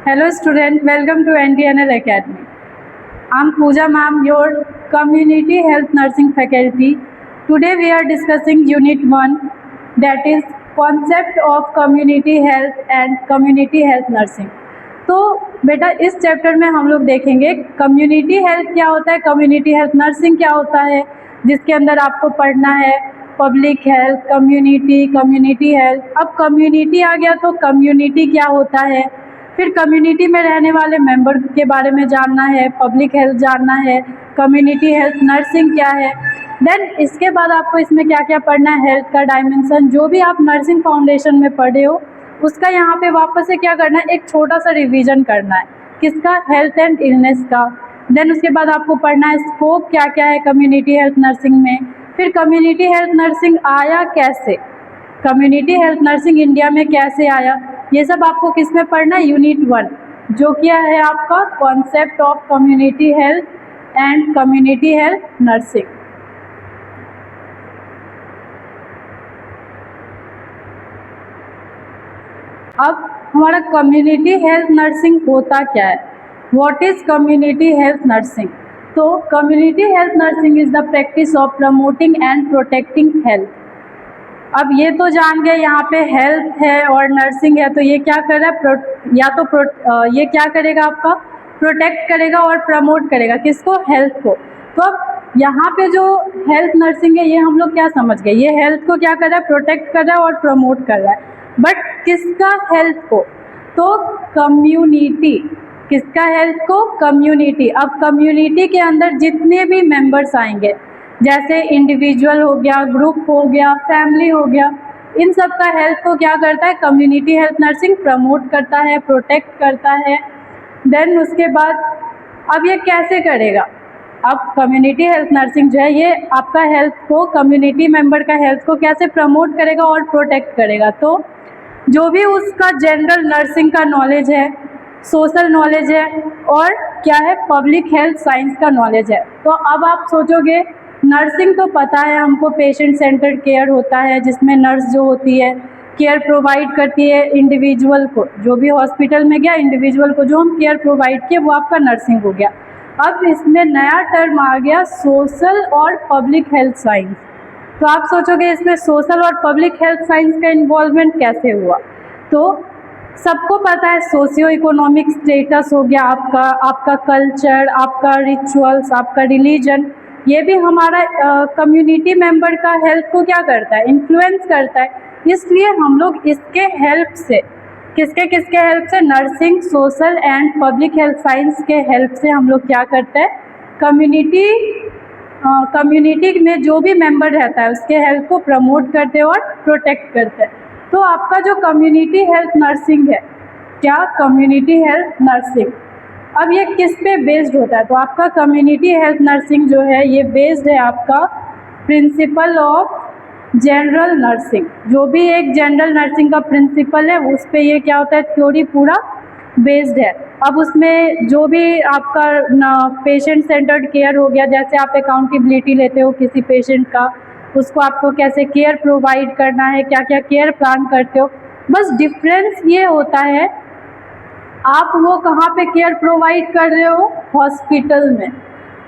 Hello student, welcome to NTNL Academy. I'm Pooja ma'am, your Community Health Nursing faculty. Today we are discussing Unit 1, that is Concept of Community Health and Community Health Nursing. तो बेटा इस chapter में हम लोग देखेंगे community health क्या होता है, कम्युनिटी हेल्थ नर्सिंग क्या होता है, जिसके अंदर आपको पढ़ना है पब्लिक हेल्थ, कम्युनिटी हेल्थ। अब कम्युनिटी आ गया तो कम्युनिटी क्या होता है, फिर कम्युनिटी में रहने वाले मेंबर के बारे में जानना है, पब्लिक हेल्थ जानना है, कम्युनिटी हेल्थ नर्सिंग क्या है। देन इसके बाद आपको इसमें क्या क्या पढ़ना है, हेल्थ का डायमेंशन जो भी आप नर्सिंग फाउंडेशन में पढ़े हो उसका यहाँ पे वापस से क्या करना है, एक छोटा सा रिवीजन करना है, किसका, हेल्थ एंड इलनेस का। देन उसके बाद आपको पढ़ना है स्कोप क्या क्या है कम्युनिटी हेल्थ नर्सिंग में, फिर कम्युनिटी हेल्थ नर्सिंग आया कैसे, कम्युनिटी हेल्थ नर्सिंग इंडिया में कैसे आया, ये सब आपको किस में पढ़ना है, यूनिट 1 जो क्या है आपका concept of community health and community health nursing. अब हमारा कम्युनिटी हेल्थ नर्सिंग होता क्या है, what is community health nursing. तो community health nursing is the practice of promoting and protecting health. अब ये तो जान गए यहाँ पे हेल्थ है और नर्सिंग है, तो ये क्या कर रहा है, ये क्या करेगा आपका, प्रोटेक्ट करेगा और प्रमोट करेगा किसको, हेल्थ को। तो अब यहाँ पे जो हेल्थ नर्सिंग है ये हम लोग क्या समझ गए, ये हेल्थ को क्या कर रहा है, प्रोटेक्ट कर रहा है और प्रमोट कर रहा है, बट किसका, हेल्थ को। तो कम्युनिटी, किसका, हेल्थ को, कम्युनिटी। अब कम्युनिटी के अंदर जितने भी मेंबर्स आएंगे, जैसे इंडिविजुअल हो गया, ग्रुप हो गया, फैमिली हो गया, इन सब का हेल्थ को क्या करता है, कम्युनिटी हेल्थ नर्सिंग प्रमोट करता है, प्रोटेक्ट करता है। देन उसके बाद अब ये कैसे करेगा, अब कम्युनिटी हेल्थ नर्सिंग जो है ये आपका हेल्थ को, कम्युनिटी मेंबर का हेल्थ को कैसे प्रमोट करेगा और प्रोटेक्ट करेगा। तो जो भी उसका जनरल नर्सिंग का नॉलेज है, सोशल नॉलेज है और क्या है, पब्लिक हेल्थ साइंस का नॉलेज है। तो अब आप सोचोगे नर्सिंग तो पता है हमको, पेशेंट सेंटर्ड केयर होता है जिसमें नर्स जो होती है केयर प्रोवाइड करती है इंडिविजुअल को, जो भी हॉस्पिटल में गया इंडिविजुअल को जो हम केयर प्रोवाइड किए वो आपका नर्सिंग हो गया। अब इसमें नया टर्म आ गया सोशल और पब्लिक हेल्थ साइंस। तो आप सोचोगे इसमें सोशल और पब्लिक हेल्थ साइंस का इन्वॉल्वमेंट कैसे हुआ। तो सबको पता है सोशियो इकोनॉमिक स्टेटस हो गया आपका कल्चर, आपका रिचुअल्स, आपका रिलीजन, ये भी हमारा कम्युनिटी मेंबर का हेल्थ को क्या करता है, इन्फ्लुएंस करता है। इसलिए हम लोग इसके हेल्प से, किसके हेल्प से, nursing, social and public health science के हेल्प से हम लोग क्या करते हैं, कम्युनिटी में जो भी मेंबर रहता है उसके हेल्थ को प्रमोट करते हैं और प्रोटेक्ट करते हैं। तो आपका जो कम्युनिटी हेल्थ नर्सिंग है, क्या, कम्युनिटी हेल्थ नर्सिंग, अब ये किस पे बेस्ड होता है, तो आपका कम्युनिटी हेल्थ नर्सिंग जो है ये बेस्ड है आपका प्रिंसिपल ऑफ जनरल नर्सिंग। जो भी एक जनरल नर्सिंग का प्रिंसिपल है उस पे ये क्या होता है, थ्योरी पूरा बेस्ड है। अब उसमें जो भी आपका पेशेंट सेंटर्ड केयर हो गया, जैसे आप अकाउंटेबिलिटी लेते हो किसी पेशेंट का, उसको आपको कैसे केयर प्रोवाइड करना है, क्या क्या केयर प्लान करते हो, बस डिफरेंस ये होता है आप वो कहाँ पे केयर प्रोवाइड कर रहे हो, हॉस्पिटल में,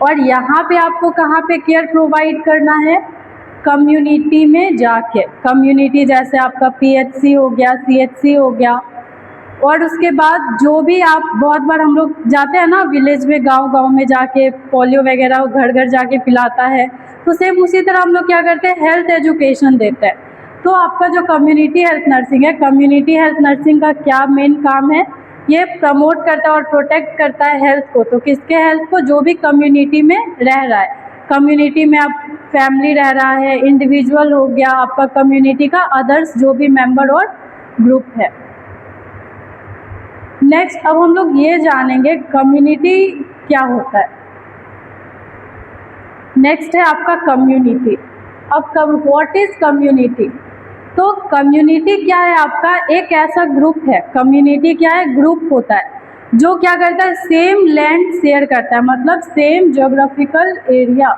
और यहाँ पे आपको कहाँ पे केयर प्रोवाइड करना है, कम्युनिटी में जाके। कम्युनिटी जैसे आपका पीएचसी हो गया, सीएचसी हो गया, और उसके बाद जो भी आप, बहुत बार हम लोग जाते हैं ना विलेज में, गांव में जाके पोलियो वगैरह घर घर जाके पिलाता है, तो सेम उसी तरह हम लोग क्या करते हैं, हेल्थ एजुकेशन देते हैं। तो आपका जो कम्युनिटी हेल्थ नर्सिंग है, कम्युनिटी हेल्थ नर्सिंग का क्या मेन काम है, ये प्रमोट करता है और प्रोटेक्ट करता है हेल्थ को। तो किसके हेल्थ को, जो भी कम्युनिटी में रह रहा है, कम्युनिटी में आप फैमिली रह रहा है, इंडिविजुअल हो गया, आपका कम्युनिटी का अदर्स जो भी मेंबर और ग्रुप है। नेक्स्ट अब हम लोग ये जानेंगे कम्युनिटी क्या होता है। नेक्स्ट है आपका कम्युनिटी। अब व्हाट इज कम्युनिटी, तो कम्युनिटी क्या है, आपका एक ऐसा ग्रुप है, कम्युनिटी क्या है, ग्रुप होता है जो क्या करता है, सेम लैंड शेयर करता है, मतलब सेम ज्योग्राफिकल एरिया।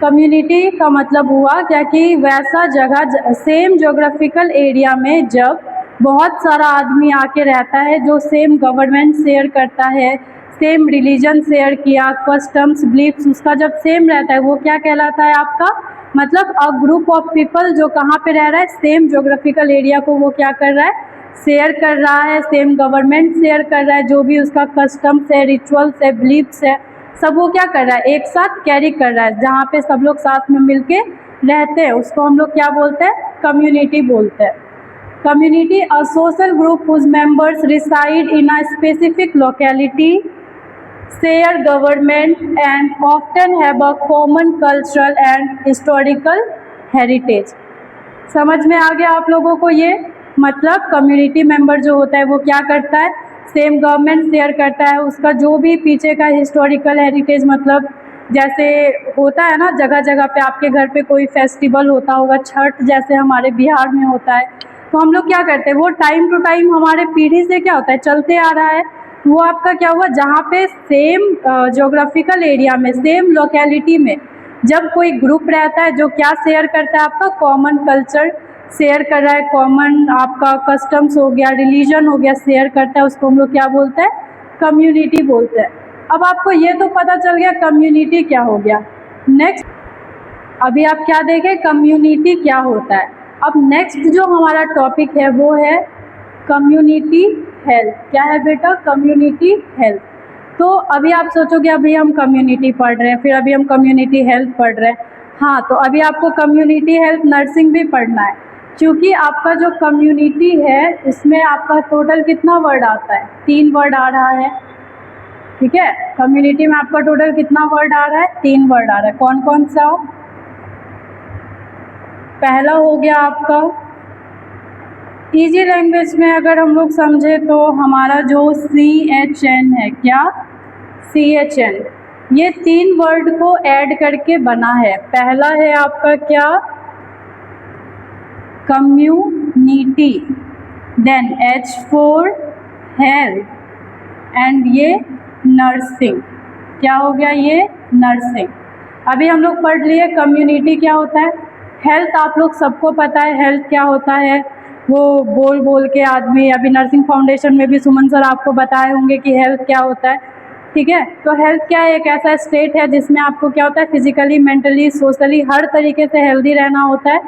कम्युनिटी का मतलब हुआ क्या कि वैसा जगह, सेम ज्योग्राफिकल एरिया में जब बहुत सारा आदमी आके रहता है जो सेम गवर्नमेंट शेयर करता है, सेम रिलीजन शेयर किया, कस्टम्स बिलीफ्स उसका जब सेम रहता है वो क्या कहलाता है आपका, मतलब अ ग्रुप ऑफ पीपल जो कहाँ पे रह रहा है, सेम ज्योग्राफिकल एरिया को वो क्या कर रहा है, शेयर कर रहा है, सेम गवर्नमेंट शेयर कर रहा है, जो भी उसका कस्टम्स है, रिचुअल्स है, बिलीफ्स है, सब वो क्या कर रहा है, एक साथ कैरी कर रहा है, जहाँ पे सब लोग साथ में मिलके रहते हैं उसको हम लोग क्या बोलते हैं, कम्युनिटी बोलते हैं। Community a social group whose members reside in a specific locality, share government and often have a common cultural and historical heritage. समझ में आ गया आप लोगों को ये, मतलब कम्युनिटी मेंबर जो होता है वो क्या करता है, सेम गवर्नमेंट शेयर करता है, उसका जो भी पीछे का हिस्टोरिकल हेरिटेज, मतलब जैसे होता है ना जगह जगह पे आपके घर पे कोई फेस्टिवल होता होगा, छठ जैसे हमारे बिहार में होता है, तो हम लोग क्या करते हैं वो टाइम टू टाइम हमारे पीढ़ी से क्या होता है चलते आ रहा है, वो आपका क्या हुआ जहाँ पे सेम ज्योग्राफिकल एरिया में, सेम लोकेलिटी में जब कोई ग्रुप रहता है जो क्या शेयर करता है, आपका कॉमन कल्चर शेयर कर रहा है, कॉमन आपका कस्टम्स हो गया, रिलीजन हो गया, शेयर करता है, उसको हम लोग क्या बोलते हैं, कम्युनिटी बोलते हैं। अब आपको ये तो पता चल गया कम्युनिटी क्या हो गया। नेक्स्ट अभी आप क्या देखें, कम्युनिटी क्या होता है। अब नेक्स्ट जो हमारा टॉपिक है वो है कम्युनिटी हेल्थ। क्या है बेटा, कम्युनिटी हेल्थ। तो अभी आप सोचोगे अभी हम कम्युनिटी पढ़ रहे हैं, फिर अभी हम कम्युनिटी हेल्थ पढ़ रहे हैं, हाँ तो अभी आपको कम्युनिटी हेल्थ नर्सिंग भी पढ़ना है, क्योंकि आपका जो कम्युनिटी है इसमें आपका टोटल कितना वर्ड आता है, 3 वर्ड आ रहा है, ठीक है। कम्युनिटी में आपका टोटल कितना वर्ड आ रहा है, 3 वर्ड आ रहा है। कौन कौन सा, पहला हो गया आपका इजी लैंग्वेज में अगर हम लोग समझे तो हमारा जो CHN है, क्या CHN, ये 3 वर्ड को ऐड करके बना है। पहला है आपका क्या, community, then H4 health and ये नर्सिंग। क्या हो गया ये, नर्सिंग। अभी हम लोग पढ़ लिए कम्युनिटी क्या होता है, हेल्थ आप लोग सबको पता है हेल्थ क्या होता है, वो बोल बोल के आदमी, अभी नर्सिंग फाउंडेशन में भी सुमन सर आपको बताए होंगे कि हेल्थ क्या होता है, ठीक है। तो हेल्थ क्या है, एक ऐसा स्टेट है जिसमें आपको क्या होता है, फिजिकली, मेंटली, सोशली हर तरीके से हेल्दी रहना होता है,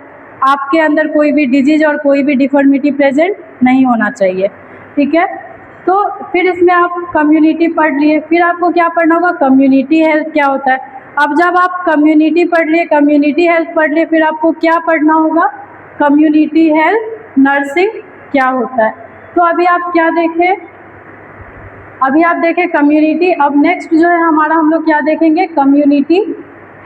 आपके अंदर कोई भी डिजीज और कोई भी डिफॉर्मिटी प्रेजेंट नहीं होना चाहिए, ठीक है। तो फिर इसमें आप कम्युनिटी पढ़ लिए, फिर आपको क्या पढ़ना होगा, कम्युनिटी हेल्थ क्या होता है। अब जब आप कम्युनिटी पढ़ लिए, कम्युनिटी हेल्थ पढ़ लिए, फिर आपको क्या पढ़ना होगा, कम्युनिटी हेल्थ नर्सिंग क्या होता है। तो अभी आप क्या देखें, अभी आप देखें कम्युनिटी। अब नेक्स्ट जो है हमारा, हम लोग क्या देखेंगे, कम्युनिटी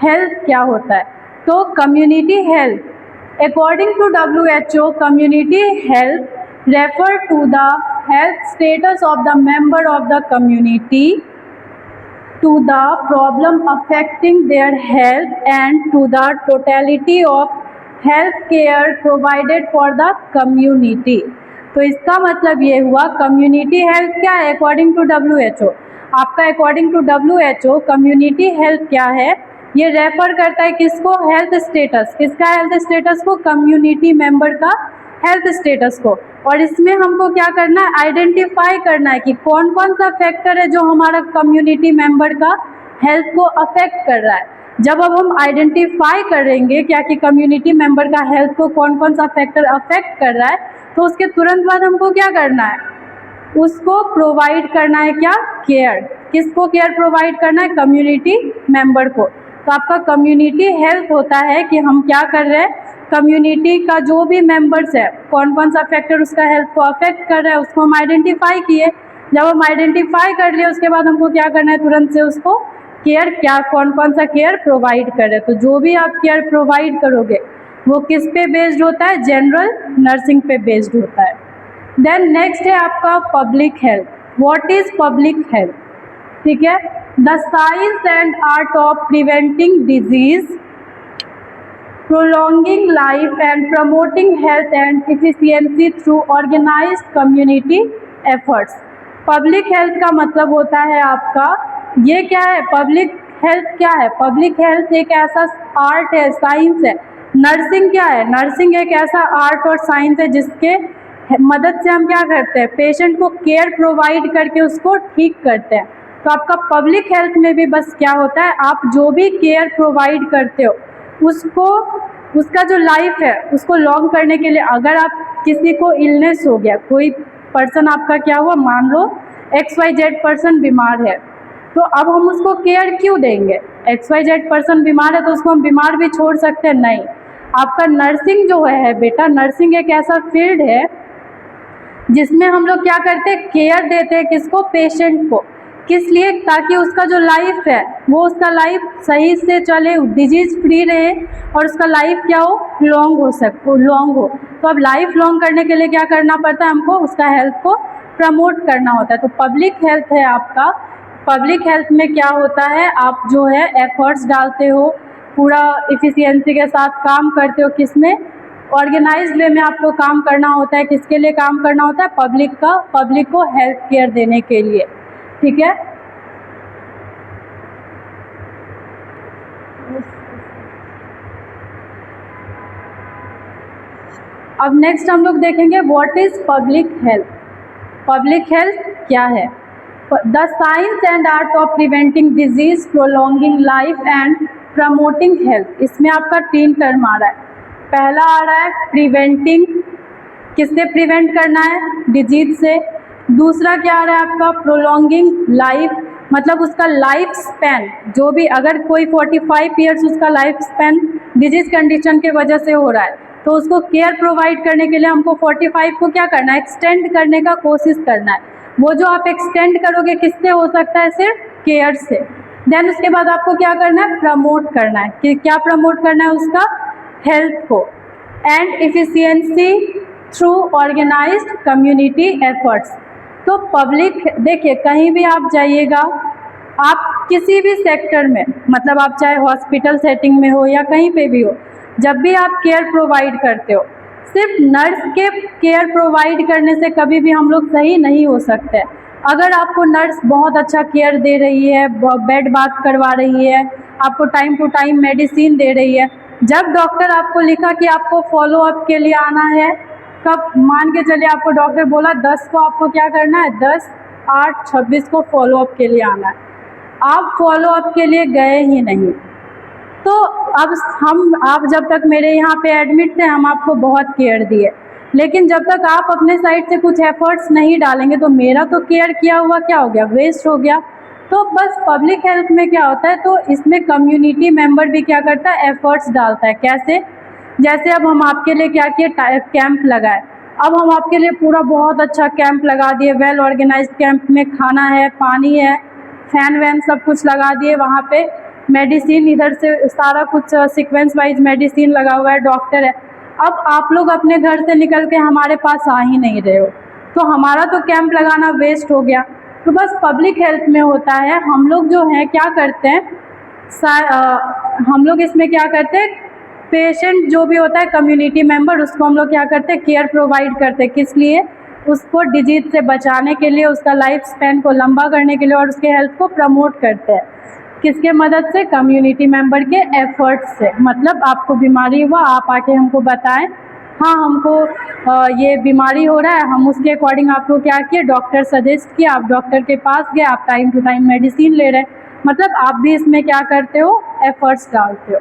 हेल्थ क्या होता है। तो community health according to WHO, community health refer to the health status of the member of the community, to the problem affecting their health and to the totality of health care provided for the community। तो इसका मतलब ये हुआ community health क्या है according to WHO, आपका according to WHO community health क्या है, ये रेफर करता है किसको, हेल्थ स्टेटस, किसका हेल्थ स्टेटस को, कम्युनिटी मेंबर का हेल्थ स्टेटस को। और इसमें हमको क्या करना है, आइडेंटिफाई करना है कि कौन कौन सा फैक्टर है जो हमारा कम्युनिटी मेंबर का हेल्थ को अफेक्ट कर रहा है। जब अब हम आइडेंटिफाई करेंगे क्या कि कम्युनिटी मेंबर का हेल्थ को कौन कौन सा फैक्टर अफेक्ट कर रहा है, तो उसके तुरंत बाद हमको क्या करना है, उसको प्रोवाइड करना है क्या, केयर। किसको केयर प्रोवाइड करना है, कम्युनिटी मेंबर को। तो आपका कम्युनिटी हेल्थ होता है कि हम क्या कर रहे हैं, कम्युनिटी का जो भी मेंबर्स है कौन कौन सा फैक्टर उसका हेल्थ को अफेक्ट कर रहा है उसको हम आइडेंटिफाई किए। जब हम आइडेंटिफाई कर लिए उसके बाद हमको क्या करना है, तुरंत से उसको केयर, क्या कौन कौन सा केयर प्रोवाइड कर रहे हैं। तो जो भी आप केयर प्रोवाइड करोगे वो किस पे बेस्ड होता है, जनरल नर्सिंग पे बेस्ड होता है। देन नेक्स्ट है आपका public health. What is public health, ठीक है, the science and art of preventing disease, prolonging life and promoting health and efficiency through organized community efforts। Public health का मतलब होता है आपका, ये क्या है, पब्लिक हेल्थ क्या है, पब्लिक हेल्थ एक ऐसा आर्ट है, साइंस है। नर्सिंग क्या है, नर्सिंग एक ऐसा आर्ट और साइंस है जिसके मदद से हम क्या करते हैं, पेशेंट को केयर प्रोवाइड करके उसको ठीक करते हैं। तो आपका पब्लिक हेल्थ में भी बस क्या होता है, आप जो भी केयर प्रोवाइड करते हो उसको, उसका जो लाइफ है उसको लॉन्ग करने के लिए, अगर आप किसी को इलनेस हो गया, कोई पर्सन आपका क्या हुआ, मान लो XYZ पर्सन बीमार है, तो अब हम उसको केयर क्यों देंगे? XYZ पर्सन बीमार है तो उसको हम बीमार भी छोड़ सकते हैं? नहीं। आपका नर्सिंग जो है बेटा, नर्सिंग एक ऐसा फील्ड है जिसमें हम लोग क्या करते हैं, केयर देते हैं किसको, पेशेंट को। किस लिए? ताकि उसका जो लाइफ है वो, उसका लाइफ सही से चले, डिजीज़ फ्री रहे और उसका लाइफ क्या हो, लॉन्ग हो। तो अब लाइफ लॉन्ग करने के लिए क्या करना पड़ता है हमको, उसका हेल्थ को प्रमोट करना होता है। तो पब्लिक हेल्थ है आपका। पब्लिक हेल्थ में क्या होता है, आप जो है एफर्ट्स डालते हो, पूरा इफ़िशियंसी के साथ काम करते हो, किसमें, ऑर्गेनाइज्ड वे में आपको काम करना होता है। किसके लिए काम करना होता है, पब्लिक को हेल्थ केयर देने के लिए, ठीक है। अब नेक्स्ट हम लोग देखेंगे what is public health. Public health क्या है? The science and art of preventing disease, prolonging life and promoting health. इसमें आपका 3 टर्म आ रहा है। पहला आ रहा है प्रिवेंटिंग, किससे प्रिवेंट करना है, डिजीज से। दूसरा क्या आ रहा है आपका, प्रोलॉन्गिंग लाइफ, मतलब उसका लाइफ स्पैन, जो भी, अगर कोई 45 ईयर्स उसका लाइफ स्पैन डिजीज कंडीशन के वजह से हो रहा है, तो उसको केयर प्रोवाइड करने के लिए हमको 45 को क्या करना है, एक्सटेंड करने का कोशिश करना है। वो जो आप एक्सटेंड करोगे किससे हो सकता है, सिर्फ केयर से। देन उसके बाद आपको क्या करना है, प्रमोट करना है। कि क्या प्रमोट करना है, उसका हेल्थ को। And efficiency through organised community efforts. तो पब्लिक, देखिए कहीं भी आप जाइएगा, आप किसी भी सेक्टर में, मतलब आप चाहे हॉस्पिटल सेटिंग में हो या कहीं पे भी हो, जब भी आप केयर प्रोवाइड करते हो, सिर्फ नर्स के केयर प्रोवाइड करने से कभी भी हम लोग सही नहीं हो सकते। अगर आपको नर्स बहुत अच्छा केयर दे रही है, बेड बाथ करवा रही है, आपको टाइम टू टाइम मेडिसिन दे रही है, जब डॉक्टर आपको लिखा कि आपको फॉलो अप के लिए आना है, कब, मान के चलिए आपको डॉक्टर बोला 10 को आपको क्या करना है, 10, 8, 26 को फॉलो अप के लिए आना है, आप फॉलो अप के लिए गए ही नहीं। तो अब आप जब तक मेरे यहाँ पे एडमिट थे, हम आपको बहुत केयर दिए, लेकिन जब तक आप अपने साइड से कुछ एफर्ट्स नहीं डालेंगे तो मेरा तो केयर किया हुआ क्या हो गया, वेस्ट हो गया। तो बस पब्लिक हेल्थ में क्या होता है, तो इसमें कम्युनिटी मेंबर भी क्या करता है, एफर्ट्स डालता है। कैसे? जैसे अब हम आपके लिए क्या किए, कैंप लगाए। अब हम आपके लिए पूरा बहुत अच्छा कैंप लगा दिए, वेल ऑर्गेनाइज्ड कैंप में खाना है, पानी है, फैन वैन सब कुछ लगा दिए, वहाँ पे मेडिसिन, इधर से सारा कुछ सीक्वेंस वाइज मेडिसिन लगा हुआ है, डॉक्टर है। अब आप लोग अपने घर से निकल के हमारे पास आ ही नहीं रहे हो, तो हमारा तो कैंप लगाना वेस्ट हो गया। तो बस पब्लिक हेल्थ में होता है, हम लोग जो हैं क्या करते हैं, हम लोग इसमें क्या करते हैं, पेशेंट जो भी होता है कम्युनिटी मेंबर, उसको हम लोग क्या करते हैं, केयर प्रोवाइड करते हैं। किस लिए? उसको डिजीज से बचाने के लिए, उसका लाइफ स्पैन को लंबा करने के लिए, और उसके हेल्थ को प्रमोट करते हैं। किसके मदद से? कम्युनिटी मेंबर के एफर्ट्स से। मतलब आपको बीमारी हुआ, आप आके हमको बताएं, हाँ हमको ये बीमारी हो रहा है, हम उसके अकॉर्डिंग आपको क्या किए, डॉक्टर सजेस्ट किया, आप डॉक्टर के पास गए, आप टाइम टू टाइम मेडिसिन ले रहे हैं। मतलब आप भी इसमें क्या करते हो, एफर्ट्स डालते हो।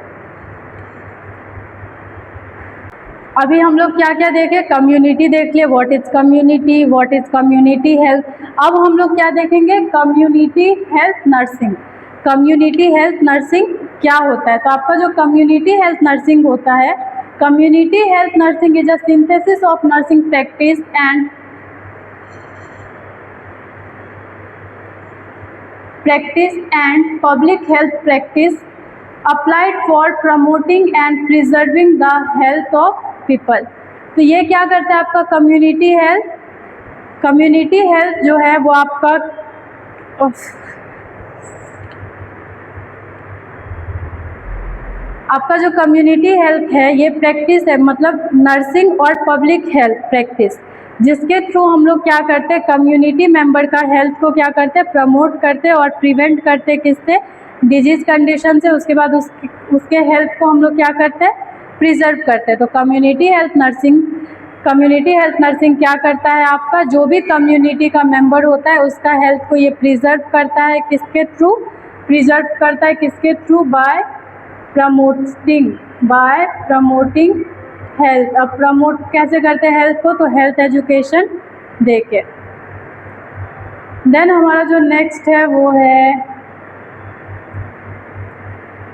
अभी हम लोग क्या क्या देखे, कम्युनिटी देख लिए, what is community, what is community health. अब हम लोग क्या देखेंगे, community health nursing. Community health nursing क्या होता है? तो आपका जो कम्युनिटी हेल्थ नर्सिंग होता है, community health nursing is a synthesis of nursing practice and public health practice applied for promoting and preserving the health of people। तो ये क्या करता है आपका कम्युनिटी हेल्थ। कम्युनिटी हेल्थ जो है वो आपका जो कम्युनिटी हेल्थ है, ये प्रैक्टिस है, मतलब नर्सिंग और पब्लिक हेल्थ प्रैक्टिस, जिसके थ्रू हम लोग क्या करते हैं, कम्युनिटी मेंबर का हेल्थ को क्या करते हैं, प्रमोट करते हैं और प्रिवेंट करते हैं, किससे, डिजीज कंडीशन से। उसके बाद उसके हेल्थ को हम लोग क्या करते हैं, प्रिजर्व करते हैं। तो community health nursing community health nursing क्या करता है, आपका जो भी कम्युनिटी का मेंबर होता है उसका हेल्थ को ये प्रिजर्व करता है, किसके थ्रू प्रिजर्व करता है, किसके थ्रू, बाय प्रमोटिंग हेल्थ। अब प्रमोट कैसे करते हैं हेल्थ को, तो हेल्थ एजुकेशन देके। देन हमारा जो नेक्स्ट है वो है,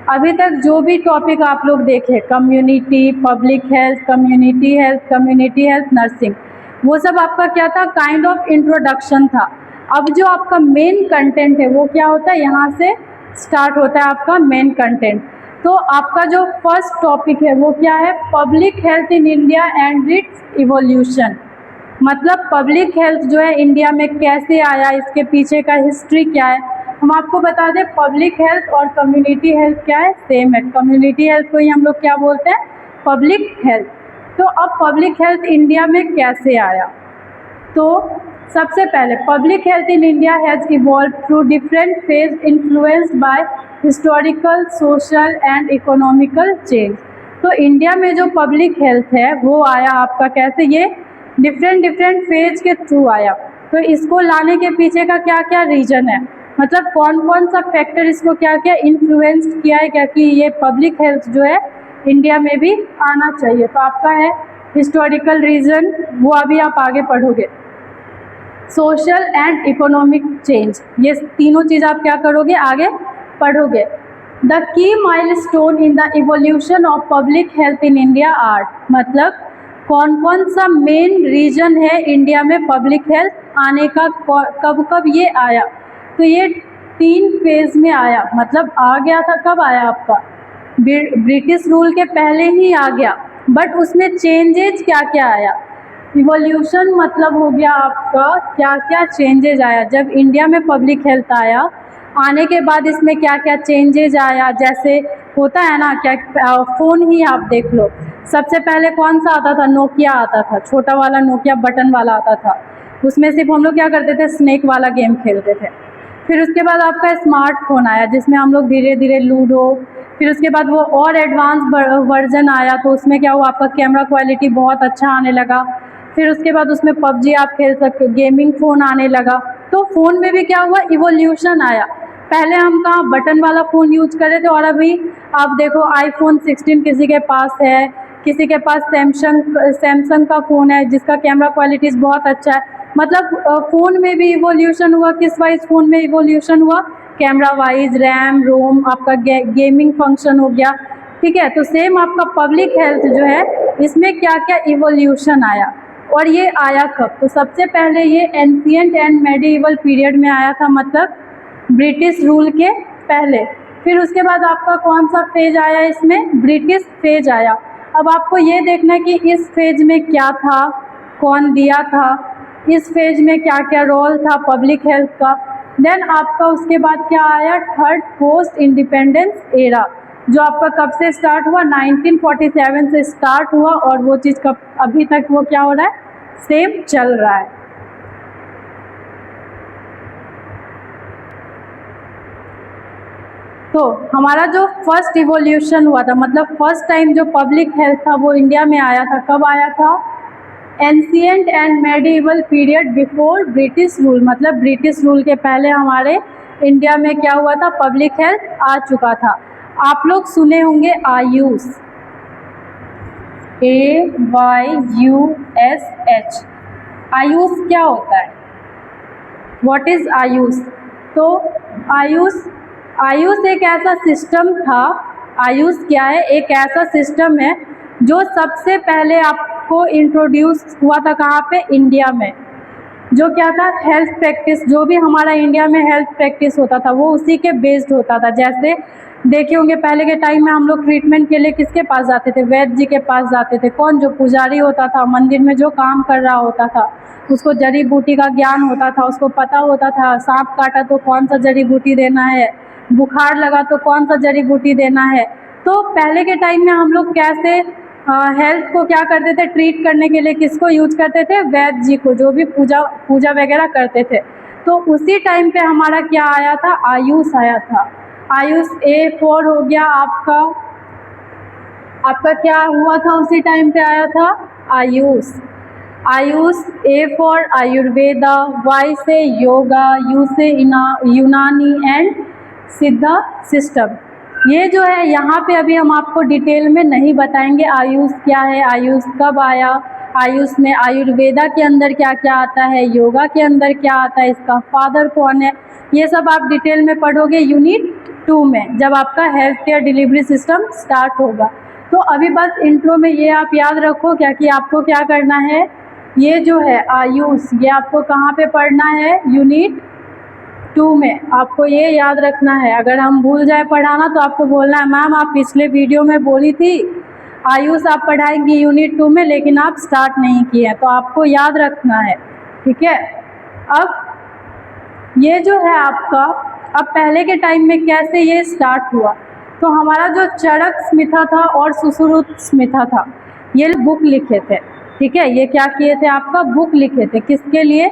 अभी तक जो भी टॉपिक आप लोग देखे, community, public health, community health nursing, वो सब आपका क्या था, काइंड ऑफ इंट्रोडक्शन था। अब जो आपका मेन कंटेंट है वो क्या होता है, यहाँ से स्टार्ट होता है आपका मेन कंटेंट। तो आपका जो फर्स्ट टॉपिक है वो क्या है, public health in India and it's evolution. मतलब पब्लिक हेल्थ जो है इंडिया में कैसे आया, इसके पीछे का हिस्ट्री क्या है। हम आपको बता दें, पब्लिक हेल्थ और कम्युनिटी हेल्थ क्या है, सेम है। कम्युनिटी हेल्थ को ही हम लोग क्या बोलते हैं, पब्लिक हेल्थ। तो अब पब्लिक हेल्थ इंडिया में कैसे आया, तो सबसे पहले public health in India has evolve through different phase influenced by historical, social and economical change. तो इंडिया में जो पब्लिक हेल्थ है वो आया आपका कैसे, ये डिफरेंट फेज के थ्रू आया। तो इसको लाने के पीछे का क्या क्या रीज़न है, मतलब कौन कौन सा फैक्टर इसको क्या क्या इन्फ्लुएंस्ड किया है, क्या कि ये पब्लिक हेल्थ जो है इंडिया में भी आना चाहिए। तो आपका है हिस्टोरिकल रीज़न, वो अभी आप आगे पढ़ोगे। सोशल एंड इकोनॉमिक चेंज, ये तीनों चीज़ आप क्या करोगे, आगे पढ़ोगे। The key milestone in the evolution of public health in India are, मतलब कौन कौन सा मेन रीजन है इंडिया में पब्लिक हेल्थ आने का, कब कब ये आया। तो ये 3 फेज़ में आया, मतलब आ गया था, कब आया आपका, ब्रिटिश रूल के पहले ही आ गया, बट उसमें चेंजेज क्या क्या आया। इवोल्यूशन मतलब हो गया आपका क्या क्या चेंजेज आया जब इंडिया में पब्लिक हेल्थ आया, आने के बाद इसमें क्या क्या चेंजेज आया। जैसे होता है ना, क्या फ़ोन ही आप देख लो, सबसे पहले कौन सा आता था, नोकिया आता था, छोटा वाला नोकिया बटन वाला आता था। उसमें सिर्फ हम लोग क्या करते थे, स्नेक वाला गेम खेलते थे। फिर उसके बाद आपका स्मार्टफोन आया जिसमें हम लोग धीरे धीरे लूडो, फिर उसके बाद वो और एडवांस वर्जन आया, तो उसमें क्या हुआ, आपका कैमरा क्वालिटी बहुत अच्छा आने लगा। फिर उसके बाद उसमें पबजी आप खेल सकते हो, गेमिंग फ़ोन आने लगा। तो फ़ोन में भी क्या हुआ, इवोल्यूशन आया। पहले हम कहाँ बटन वाला फ़ोन यूज कर रहे थे, और अभी आप देखो iPhone 16 किसी के पास है, किसी के पास सैमसंग का फ़ोन है जिसका कैमरा क्वालिटीज़ बहुत अच्छा है। मतलब फ़ोन में भी इवोल्यूशन हुआ। किस वाइज फ़ोन में इवोल्यूशन हुआ, कैमरा वाइज, रैम रोम, आपका गेमिंग फंक्शन हो गया, ठीक है। तो सेम आपका पब्लिक हेल्थ जो है इसमें क्या क्या इवोल्यूशन आया, और ये आया कब, तो सबसे पहले ये एंशिएंट एंड मेडिएवल पीरियड में आया था, मतलब ब्रिटिश रूल के पहले। फिर उसके बाद आपका कौन सा फेज आया, इसमें ब्रिटिश फेज आया। अब आपको ये देखना है कि इस फेज में क्या था, कौन दिया था, इस फेज में क्या क्या रोल था पब्लिक हेल्थ का। देन आपका उसके बाद क्या आया, थर्ड पोस्ट इंडिपेंडेंस एरा, जो आपका कब से स्टार्ट हुआ, 1947 से स्टार्ट हुआ, और वो चीज़ कब अभी तक वो क्या हो रहा है, सेम चल रहा है। तो हमारा जो फर्स्ट इवोल्यूशन हुआ था, मतलब फर्स्ट टाइम जो पब्लिक हेल्थ था वो इंडिया में आया था, कब आया था, ancient and medieval period before British rule, मतलब ब्रिटिश रूल के पहले हमारे इंडिया में क्या हुआ था, पब्लिक हेल्थ आ चुका था। आप लोग सुने होंगे आयुष, AYUSH, आयुष क्या होता है, व्हाट इज़ आयुष। तो आयुष एक ऐसा सिस्टम था, आयुष क्या है, एक ऐसा सिस्टम है जो सबसे पहले आपको इंट्रोड्यूस हुआ था कहाँ पे, इंडिया में। जो क्या था, हेल्थ प्रैक्टिस, जो भी हमारा इंडिया में हेल्थ प्रैक्टिस होता था वो उसी के बेस्ड होता था। जैसे देखे होंगे पहले के टाइम में हम लोग ट्रीटमेंट के लिए किसके पास जाते थे, वैद्य जी के पास जाते थे। कौन, जो पुजारी होता था मंदिर में, जो काम कर रहा होता था, उसको जड़ी बूटी का ज्ञान होता था, उसको पता होता था सांप काटा तो कौन सा जड़ी बूटी देना है, बुखार लगा तो कौन सा जड़ी बूटी देना है। तो पहले के टाइम में हम लोग कैसे हेल्थ को क्या करते थे, ट्रीट करने के लिए किसको यूज करते थे, वैद्य जी को, जो भी पूजा वगैरह करते थे। तो उसी टाइम पे हमारा क्या आया था, आयुष आया था। आयुष A4 हो गया आपका क्या हुआ था, उसी टाइम पे आया था AYUSH. AYUSH, A for Ayurveda, Y से योगा, यू से यूनानी एंड सिद्धा सिस्टम। ये जो है यहाँ पे अभी हम आपको डिटेल में नहीं बताएंगे आयुष क्या है, आयुष कब आया, आयुष में आयुर्वेदा के अंदर क्या क्या आता है, योगा के अंदर क्या आता है, इसका फादर कौन है, ये सब आप डिटेल में पढ़ोगे यूनिट 2 में, जब आपका health care delivery system start होगा। तो अभी बस इंट्रो में ये आप याद रखो क्या कि आपको क्या करना है, ये जो है आयुष, ये आपको कहाँ पे पढ़ना है, यूनिट 2 में आपको ये याद रखना है। अगर हम भूल जाए पढ़ाना तो आपको बोलना है मैम आप पिछले वीडियो में बोली थी आयुष आप पढ़ाएंगी यूनिट 2 में, लेकिन आप स्टार्ट नहीं किए, तो आपको याद रखना है, ठीक है। अब ये जो है आपका, अब पहले के टाइम में कैसे ये स्टार्ट हुआ, तो हमारा जो चरक स्मिथा था और सुश्रुत स्मिथा था, ये बुक लिखे थे, ठीक है। ये क्या किए थे, आपका बुक लिखे थे, किसके लिए,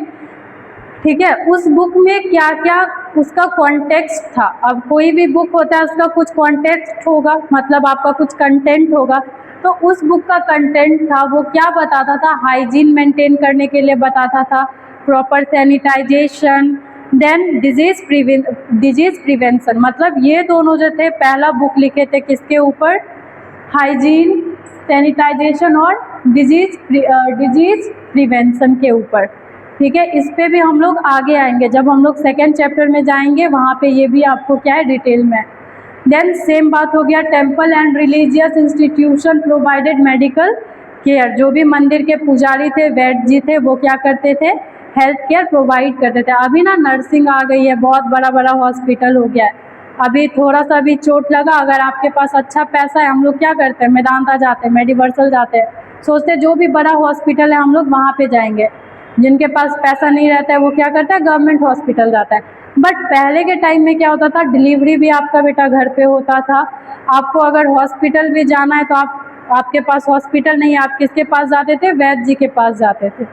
ठीक है। उस बुक में क्या क्या उसका कॉन्टेक्स्ट था। अब कोई भी बुक होता है उसका कुछ कॉन्टेक्स्ट होगा, मतलब आपका कुछ कंटेंट होगा। तो उस बुक का कंटेंट था वो क्या बताता था, हाइजीन मेंटेन करने के लिए बताता था, proper sanitisation, then disease prevention, मतलब ये दोनों जो थे पहला बुक लिखे थे किसके ऊपर, हाइजीन, सैनिटाइजेशन और डिजीज प्रिवेंशन के ऊपर, ठीक है। इस पे भी हम लोग आगे आएंगे, जब हम लोग सेकेंड चैप्टर में जाएंगे वहाँ पे ये भी आपको क्या है डिटेल में। देन सेम बात हो गया, temple and religious institution provided medical care, जो भी मंदिर के पुजारी थे, वैद्य जी थे, वो क्या करते थे, हेल्थ केयर प्रोवाइड करते थे। अभी ना नर्सिंग आ गई है, बहुत बड़ा बड़ा हॉस्पिटल हो गया है। अभी थोड़ा सा भी चोट लगा, अगर आपके पास अच्छा पैसा है, हम लोग क्या करते हैं, मेदांता जाते हैं, मेडिवर्सल जाते हैं, सोचते हैं जो भी बड़ा हॉस्पिटल है हम लोग वहाँ पे जाएंगे। जिनके पास पैसा नहीं रहता है वो क्या करता है, गवर्नमेंट हॉस्पिटल जाता है। बट पहले के टाइम में क्या होता था, डिलीवरी भी आपका बेटा घर पे होता था। आपको अगर हॉस्पिटल भी जाना है तो आपके पास हॉस्पिटल नहीं, आप किसके पास जाते थे, वैद्य जी के पास जाते थे।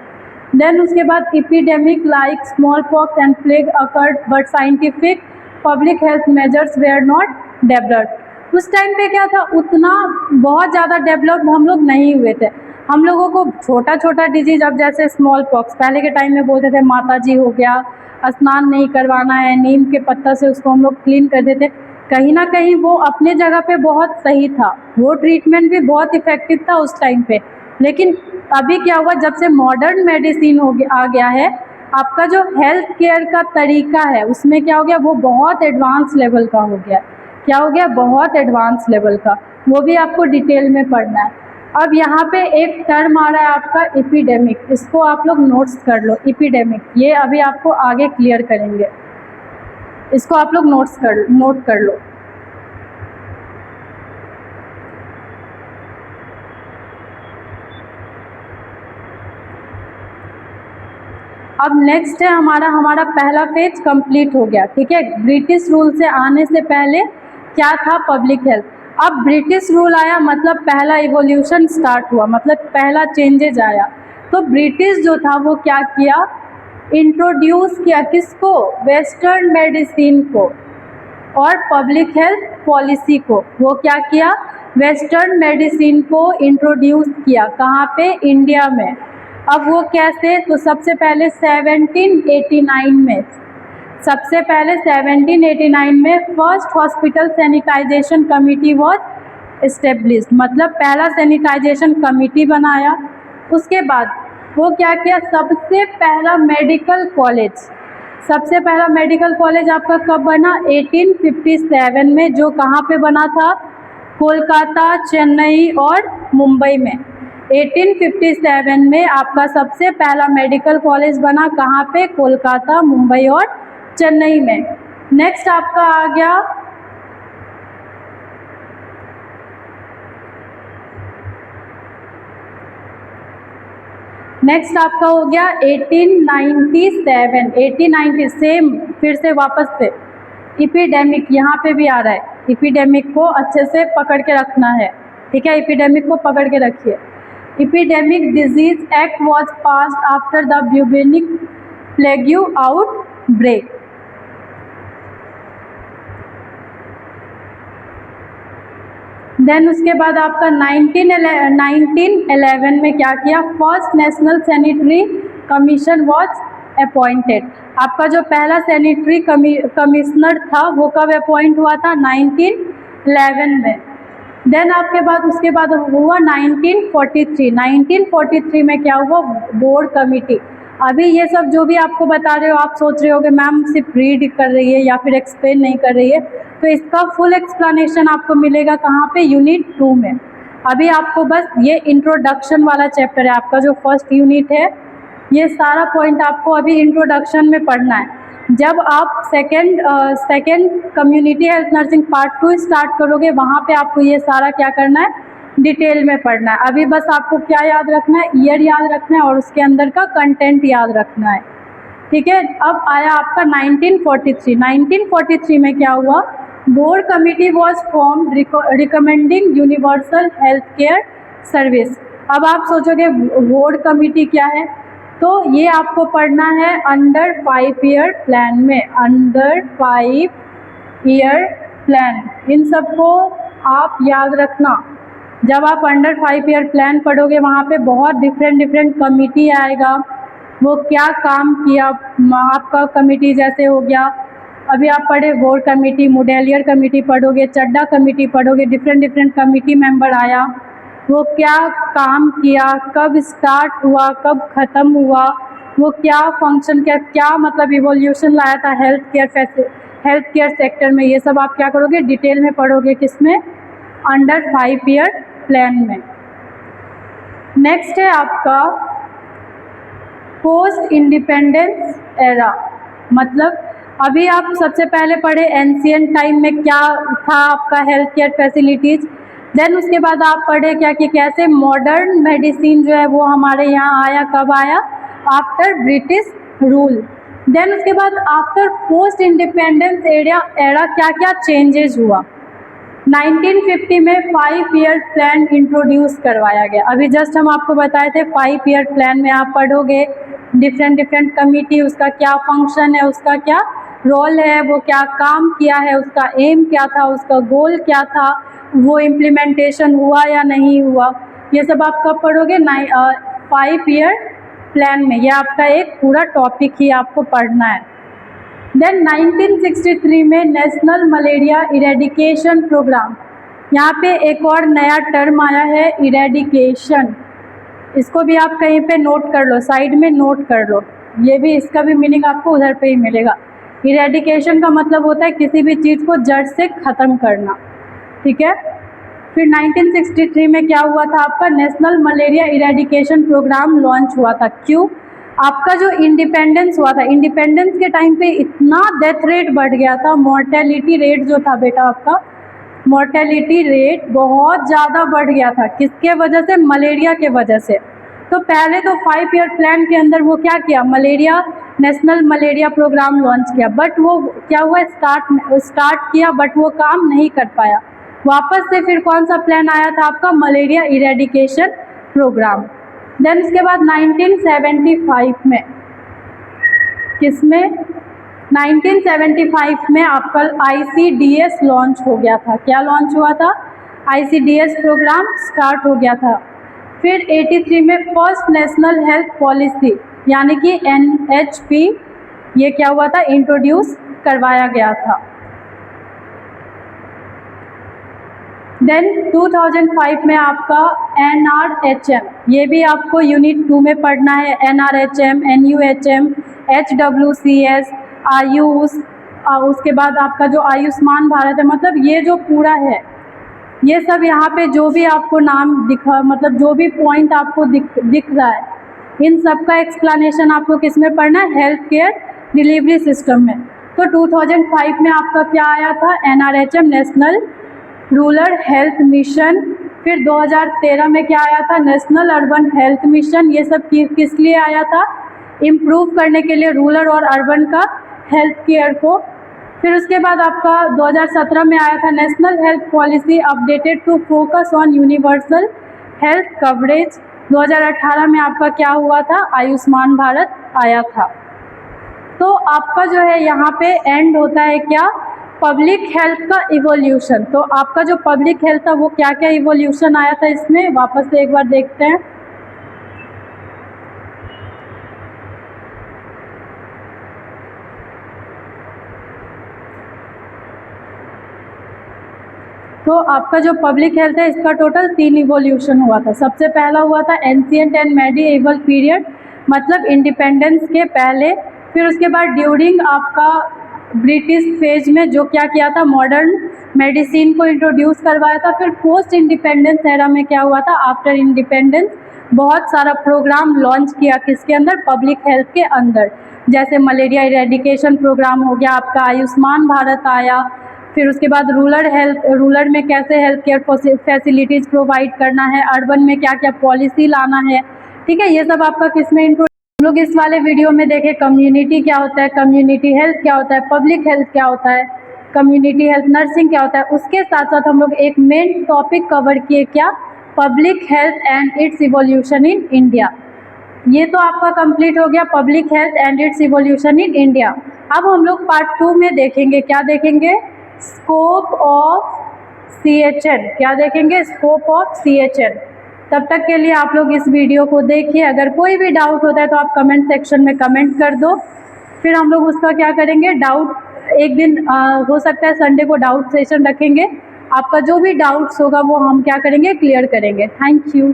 देन उसके बाद epidemic like smallpox and plague occurred but scientific public health measures were not developed. उस टाइम पे क्या था, उतना बहुत ज़्यादा डेवलप हम लोग नहीं हुए थे। हम लोगों को छोटा छोटा डिजीज, अब जैसे स्मॉल पॉक्स, पहले के टाइम में बोलते थे माता जी हो गया, स्नान नहीं करवाना है, नीम के पत्ता से उसको हम लोग क्लीन कर देते। कहीं ना कहीं वो अपने जगह पे बहुत सही था, वो ट्रीटमेंट भी बहुत इफेक्टिव था उस टाइम पे। लेकिन अभी क्या हुआ, जब से मॉडर्न मेडिसिन आ गया है, आपका जो हेल्थ केयर का तरीका है उसमें क्या हो गया, वो बहुत एडवांस लेवल का हो गया। क्या हो गया, बहुत एडवांस लेवल का, वो भी आपको डिटेल में पढ़ना है। अब यहाँ पे एक टर्म आ रहा है आपका एपिडेमिक, इसको आप लोग नोट्स कर लो, एपिडेमिक, ये अभी आपको आगे क्लियर करेंगे, इसको आप लोग नोट कर लो। अब नेक्स्ट है हमारा पहला फेज कंप्लीट हो गया, ठीक है। ब्रिटिश रूल से आने से पहले क्या था, पब्लिक हेल्थ। अब ब्रिटिश रूल आया, मतलब पहला इवोल्यूशन स्टार्ट हुआ, मतलब पहला चेंजेज आया। तो ब्रिटिश जो था वो क्या किया, इंट्रोड्यूस किया किसको, वेस्टर्न मेडिसिन को और पब्लिक हेल्थ पॉलिसी को। वो क्या किया, वेस्टर्न मेडिसिन को इंट्रोड्यूस किया, कहाँ पे, इंडिया में। अब वो कैसे, तो सबसे पहले 1789 में first hospital sanitisation committee was established, मतलब पहला सैनिटाइजेशन कमिटी बनाया। उसके बाद वो क्या किया, सबसे पहला मेडिकल कॉलेज आपका कब बना, 1857 में, जो कहाँ पे बना था, कोलकाता, चेन्नई और मुंबई में। 1857 में आपका सबसे पहला मेडिकल कॉलेज बना, कहाँ पे, कोलकाता, मुंबई और चेन्नई में। नेक्स्ट आपका आ गया हो गया 1890 सेम, फिर से वापस से इपिडेमिक, यहाँ पे भी आ रहा है। इपिडेमिक को अच्छे से पकड़ के रखना है, ठीक है, इपिडेमिक को पकड़ के रखिए। Epidemic disease act was passed after the bubonic plague outbreak. Then उसके बाद आपका 1911 में क्या किया, first national sanitary commission was appointed. आपका जो पहला सैनिटरी कमिश्नर था वो कब अपॉइंट हुआ था, 1911 में। देन आपके बाद उसके बाद हुआ 1943 में क्या हुआ, बोर्ड कमेटी। अभी ये सब जो भी आपको बता रहे हो आप सोच रहे हो कि मैम सिर्फ रीड कर रही है या फिर एक्सप्लेन नहीं कर रही है, तो इसका फुल एक्सप्लेनेशन आपको मिलेगा कहाँ पे, यूनिट 2 में। अभी आपको बस ये इंट्रोडक्शन वाला चैप्टर है, आपका जो फर्स्ट यूनिट है, ये सारा पॉइंट आपको अभी इंट्रोडक्शन में पढ़ना है। जब आप second community health nursing part 2 start करोगे, वहाँ पे आपको ये सारा क्या करना है, डिटेल में पढ़ना है। अभी बस आपको क्या याद रखना है, ईयर याद रखना है और उसके अंदर का कंटेंट याद रखना है, ठीक है। अब आया आपका 1943 में क्या हुआ, board committee was form recommending universal health care service. अब आप सोचोगे बोर्ड कमिटी क्या है, तो ये आपको पढ़ना है अंडर 5 ईयर प्लान में, अंडर 5 ईयर प्लान। इन सबको आप याद रखना। जब आप अंडर 5 ईयर प्लान पढ़ोगे वहाँ पे बहुत डिफरेंट कमिटी आएगा, वो क्या काम किया आपका कमिटी, जैसे हो गया अभी आप पढ़े बोर्ड कमेटी, मुडेलियर कमेटी पढ़ोगे, चड्डा कमेटी पढ़ोगे, डिफरेंट कमेटी मेंबर आया, वो क्या काम किया, कब स्टार्ट हुआ, कब ख़त्म हुआ, वो क्या फंक्शन किया, क्या मतलब इवोल्यूशन लाया था हेल्थ केयर सेक्टर में, ये सब आप क्या करोगे, डिटेल में पढ़ोगे, किसमें, अंडर 5 ईयर प्लान में। नेक्स्ट है आपका पोस्ट इंडिपेंडेंस एरा, मतलब अभी आप सबसे पहले पढ़े एंशिएंट टाइम में क्या था आपका हेल्थ केयर फैसिलिटीज़। देन उसके बाद आप पढ़े क्या कि कैसे मॉडर्न मेडिसिन जो है वो हमारे यहाँ आया, कब आया, आफ्टर ब्रिटिश रूल। देन उसके बाद आफ्टर पोस्ट इंडिपेंडेंस एरा क्या क्या चेंजेस हुआ। 1950 में 5 ईयर प्लान इंट्रोड्यूस करवाया गया। अभी जस्ट हम आपको बताए थे 5 ईयर प्लान में आप पढ़ोगे डिफरेंट कमिटी, उसका क्या फंक्शन है, उसका क्या रोल है, वो क्या काम किया है, उसका एम क्या था, उसका गोल क्या था, वो इम्प्लीमेंटेशन हुआ या नहीं हुआ, ये सब आप कब पढ़ोगे, 5 ईयर प्लान में। ये आपका एक पूरा टॉपिक ही आपको पढ़ना है। देन 1963 में नेशनल मलेरिया इरेडिकेशन प्रोग्राम, यहाँ पे एक और नया टर्म आया है, इरेडिकेशन। इसको भी आप कहीं पे नोट कर लो, साइड में नोट कर लो, ये भी, इसका भी मीनिंग आपको उधर पे ही मिलेगा। इरेडिकेशन का मतलब होता है किसी भी चीज़ को जड़ से ख़त्म करना, ठीक है। फिर 1963 में क्या हुआ था, आपका national malaria eradication programme launch हुआ था। क्यों, आपका जो इंडिपेंडेंस हुआ था, इंडिपेंडेंस के टाइम पे इतना डेथ रेट बढ़ गया था, मॉर्टेलिटी रेट जो था बेटा आपका, मॉर्टेलिटी रेट बहुत ज़्यादा बढ़ गया था। किसके वजह से, मलेरिया के वजह से। तो पहले तो 5 ईयर प्लान के अंदर वो क्या किया, malaria national malaria programme launch किया, बट वो क्या हुआ, स्टार्ट किया बट वो काम नहीं कर पाया। वापस से फिर कौन सा प्लान आया था आपका, मलेरिया इरेडिकेशन प्रोग्राम। देन उसके बाद 1975 में, किसमें, 1975 में आपका ICDS लॉन्च हो गया था। क्या लॉन्च हुआ था, ICDS प्रोग्राम स्टार्ट हो गया था। फिर 83 में फर्स्ट नेशनल हेल्थ पॉलिसी यानी कि NHP, ये क्या हुआ था, इंट्रोड्यूस करवाया गया था। देन 2005 में आपका NRHM, ये भी आपको यूनिट 2 में पढ़ना है। NRHM, NUHM, HWCS, आयुष, उसके बाद आपका जो आयुष्मान भारत है, मतलब ये जो पूरा है, ये सब यहाँ पे जो भी आपको नाम दिखा, मतलब जो भी पॉइंट आपको दिख रहा है, इन सब का एक्सप्लेनेशन आपको किस में पढ़ना है, हेल्थ केयर डिलीवरी सिस्टम में। तो 2005 में आपका क्या आया था, NRHM, national rural health mission. फिर 2013 में क्या आया था, नेशनल अर्बन हेल्थ मिशन। ये सब किस लिए आया था, इम्प्रूव करने के लिए रूरल और अर्बन का हेल्थ केयर को। फिर उसके बाद आपका 2017 में आया था national health policy updated to focus on universal health coverage. 2018 में आपका क्या हुआ था, आयुष्मान भारत आया था। तो आपका जो है यहाँ पे एंड होता है क्या, पब्लिक हेल्थ का इवोल्यूशन। तो आपका जो पब्लिक हेल्थ था वो क्या क्या इवोल्यूशन आया था इसमें, वापस से एक बार देखते हैं। तो आपका जो पब्लिक हेल्थ है इसका टोटल 3 इवोल्यूशन हुआ था। सबसे पहला हुआ था एंशिएंट एंड मेडिएवल पीरियड, मतलब इंडिपेंडेंस के पहले। फिर उसके बाद ड्यूरिंग आपका ब्रिटिश फेज में जो क्या किया था, मॉडर्न मेडिसिन को इंट्रोड्यूस करवाया था। फिर पोस्ट इंडिपेंडेंस एरा में क्या हुआ था, आफ्टर इंडिपेंडेंस बहुत सारा प्रोग्राम लॉन्च किया, किसके अंदर, पब्लिक हेल्थ के अंदर। जैसे मलेरिया इरेडिकेशन प्रोग्राम हो गया आपका, आयुष्मान भारत आया। फिर उसके बाद रूरल में कैसे हेल्थ केयर फैसिलिटीज़ प्रोवाइड करना है, अर्बन में क्या क्या पॉलिसी लाना है, ठीक है। ये सब आपका किसमें इंट्रो हम लोग इस वाले वीडियो में देखें कम्युनिटी क्या होता है, कम्युनिटी हेल्थ क्या होता है, पब्लिक हेल्थ क्या होता है, कम्युनिटी हेल्थ नर्सिंग क्या होता है। उसके साथ साथ हम लोग एक मेन टॉपिक कवर किए, क्या, public health and it's evolution in India. ये तो आपका कंप्लीट हो गया public health and it's evolution in India. अब हम लोग पार्ट 2 में देखेंगे, क्या देखेंगे, स्कोप ऑफ CHN। क्या देखेंगे, स्कोप ऑफ CHN। तब तक के लिए आप लोग इस वीडियो को देखिए। अगर कोई भी डाउट होता है तो आप कमेंट सेक्शन में कमेंट कर दो, फिर हम लोग उसका क्या करेंगे, डाउट एक दिन हो सकता है संडे को डाउट सेशन रखेंगे। आपका जो भी डाउट्स होगा वो हम क्या करेंगे, क्लियर करेंगे। Thank you.